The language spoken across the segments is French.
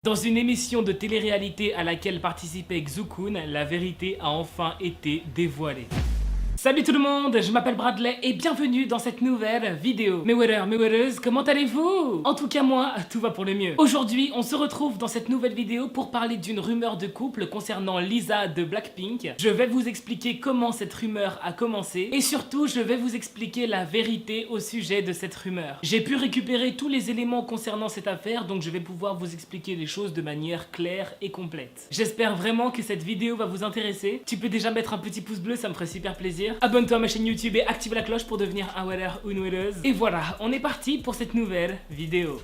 Dans une émission de télé-réalité à laquelle participait Xukun, la vérité a enfin été dévoilée. Salut tout le monde, je m'appelle Bradley et bienvenue dans cette nouvelle vidéo. Mes wearers, mes wearers, comment allez-vous? En tout cas moi, tout va pour le mieux. Aujourd'hui, on se retrouve dans cette nouvelle vidéo pour parler d'une rumeur de couple concernant Lisa de Blackpink. Je vais vous expliquer comment cette rumeur a commencé et surtout, je vais vous expliquer la vérité au sujet de cette rumeur. J'ai pu récupérer tous les éléments concernant cette affaire, donc je vais pouvoir vous expliquer les choses de manière claire et complète. J'espère vraiment que cette vidéo va vous intéresser. Tu peux déjà mettre un petit pouce bleu, ça me ferait super plaisir. Abonne-toi à ma chaîne YouTube et active la cloche pour devenir un wearer ou une weareuse. Et voilà, on est parti pour cette nouvelle vidéo.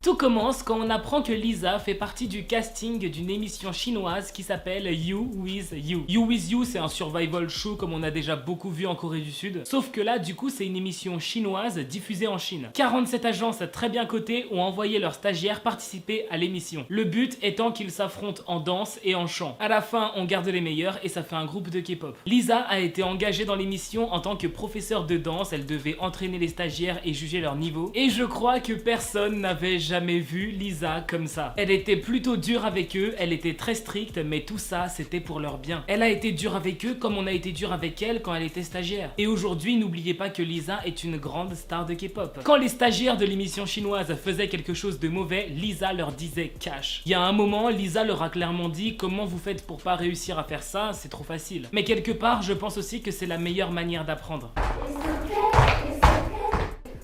Tout commence quand on apprend que Lisa fait partie du casting d'une émission chinoise qui s'appelle You With You. You With You, c'est un survival show comme on a déjà beaucoup vu en Corée du Sud. Sauf que là, du coup, c'est une émission chinoise diffusée en Chine. 47 agences très bien cotées ont envoyé leurs stagiaires participer à l'émission. Le but étant qu'ils s'affrontent en danse et en chant. À la fin, on garde les meilleurs et ça fait un groupe de K-pop. Lisa a été engagée dans l'émission en tant que professeure de danse. Elle devait entraîner les stagiaires et juger leur niveau. Et je crois que personne n'avait jamais vu Lisa comme ça. Elle était plutôt dure avec eux, elle était très stricte, mais tout ça c'était pour leur bien. Elle a été dure avec eux comme on a été dur avec elle quand elle était stagiaire. Et aujourd'hui, n'oubliez pas que Lisa est une grande star de K-pop. Quand les stagiaires de l'émission chinoise faisaient quelque chose de mauvais, Lisa leur disait cash. Il y a un moment, Lisa leur a clairement dit comment vous faites pour pas réussir à faire ça, c'est trop facile. Mais quelque part, je pense aussi que c'est la meilleure manière d'apprendre.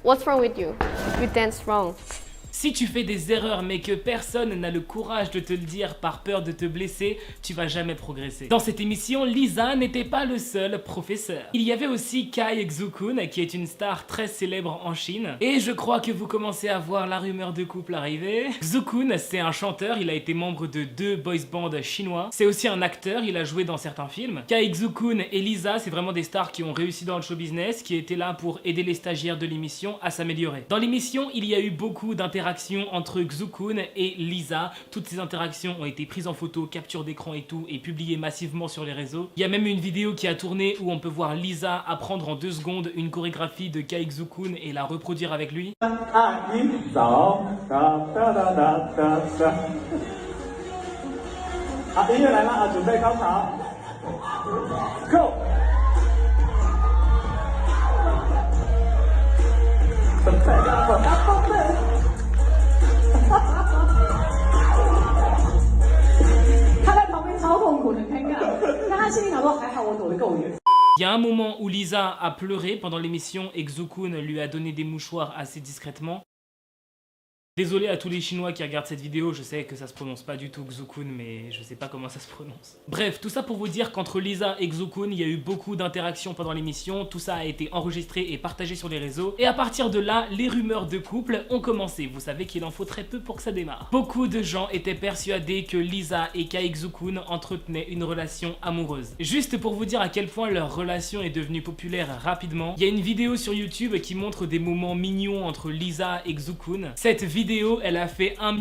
What's wrong with you? You dance wrong. Si tu fais des erreurs mais que personne n'a le courage de te le dire par peur de te blesser, tu vas jamais progresser. Dans cette émission, Lisa n'était pas le seul professeur. Il y avait aussi Kai Xukun qui est une star très célèbre en Chine. Et je crois que vous commencez à voir la rumeur de couple arriver. Xukun, c'est un chanteur, il a été membre de 2 boys bands chinois. C'est aussi un acteur, il a joué dans certains films. Kai Xukun et Lisa, c'est vraiment des stars qui ont réussi dans le show business, qui étaient là pour aider les stagiaires de l'émission à s'améliorer. Dans l'émission, il y a eu beaucoup d'interactions entre Xukun et Lisa. Toutes ces interactions ont été prises en photo, capture d'écran et tout, et publiées massivement sur les réseaux. Il y a même une vidéo qui a tourné où on peut voir Lisa apprendre en 2 secondes une chorégraphie de Kai Xukun et la reproduire avec lui. Il y a un moment où Lisa a pleuré pendant l'émission et Xukun lui a donné des mouchoirs assez discrètement. Désolé à tous les Chinois qui regardent cette vidéo, je sais que ça se prononce pas du tout Xukun, mais je sais pas comment ça se prononce. Bref, tout ça pour vous dire qu'entre Lisa et Xukun, il y a eu beaucoup d'interactions pendant l'émission, tout ça a été enregistré et partagé sur les réseaux, et à partir de là, les rumeurs de couple ont commencé. Vous savez qu'il en faut très peu pour que ça démarre. Beaucoup de gens étaient persuadés que Lisa et Kai Xukun entretenaient une relation amoureuse. Juste pour vous dire à quel point leur relation est devenue populaire rapidement, il y a une vidéo sur YouTube qui montre des moments mignons entre Lisa et Xukun. Cette vidéo, elle a fait 1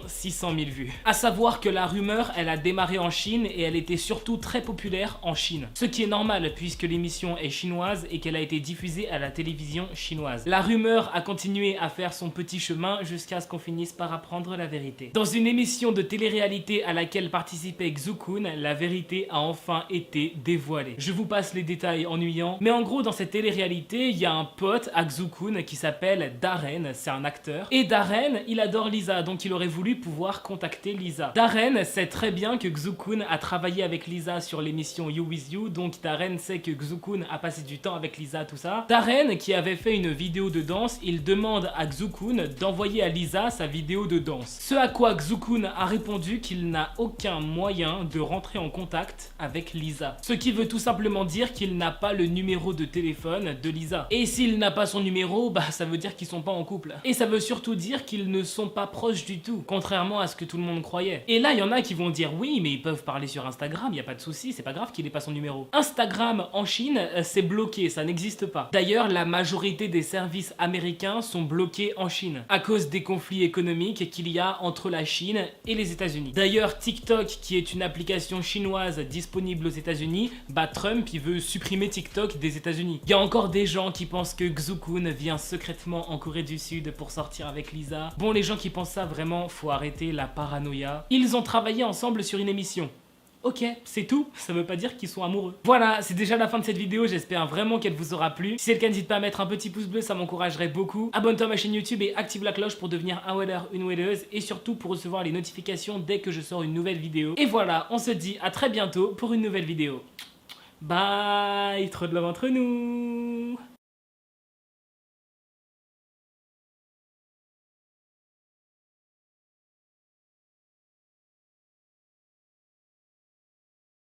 600 000 vues. À savoir que la rumeur, elle a démarré en Chine et elle était surtout très populaire en Chine. Ce qui est normal puisque l'émission est chinoise et qu'elle a été diffusée à la télévision chinoise. La rumeur a continué à faire son petit chemin jusqu'à ce qu'on finisse par apprendre la vérité. Dans une émission de télé-réalité à laquelle participait Xukun, la vérité a enfin été dévoilée. Je vous passe les détails ennuyants, mais en gros dans cette télé-réalité, il y a un pote à Xukun qui s'appelle Darren, c'est un acteur, et Darren, il adore Lisa, donc il aurait voulu pouvoir contacter Lisa. Darren sait très bien que Xukun a travaillé avec Lisa sur l'émission You With You, donc Darren sait que Xukun a passé du temps avec Lisa, tout ça. Darren, qui avait fait une vidéo de danse, il demande à Xukun d'envoyer à Lisa sa vidéo de danse. Ce à quoi Xukun a répondu qu'il n'a aucun moyen de rentrer en contact avec Lisa. Ce qui veut tout simplement dire qu'il n'a pas le numéro de téléphone de Lisa. Et s'il n'a pas son numéro, bah ça veut dire qu'ils sont pas en couple. Et ça veut surtout dire qu'il qu'ils ne sont pas proches du tout, contrairement à ce que tout le monde croyait. Et là, il y en a qui vont dire oui, mais ils peuvent parler sur Instagram, il y a pas de souci, c'est pas grave qu'il ait pas son numéro. Instagram en Chine, c'est bloqué, ça n'existe pas. D'ailleurs, la majorité des services américains sont bloqués en Chine à cause des conflits économiques qu'il y a entre la Chine et les États-Unis. D'ailleurs, TikTok, qui est une application chinoise disponible aux États-Unis, bah Trump, il veut supprimer TikTok des États-Unis. Il y a encore des gens qui pensent que Xukun vient secrètement en Corée du Sud pour sortir avec Lisa. Bon, les gens qui pensent ça, vraiment, faut arrêter la paranoïa. Ils ont travaillé ensemble sur une émission. Ok, c'est tout, ça veut pas dire qu'ils sont amoureux. Voilà, c'est déjà la fin de cette vidéo, j'espère vraiment qu'elle vous aura plu. Si c'est le cas, n'hésite pas à mettre un petit pouce bleu, ça m'encouragerait beaucoup. Abonne-toi à ma chaîne YouTube et active la cloche pour devenir un weller, une welleuse, et surtout pour recevoir les notifications dès que je sors une nouvelle vidéo. Et voilà, on se dit à très bientôt pour une nouvelle vidéo. Bye, trop de love entre nous.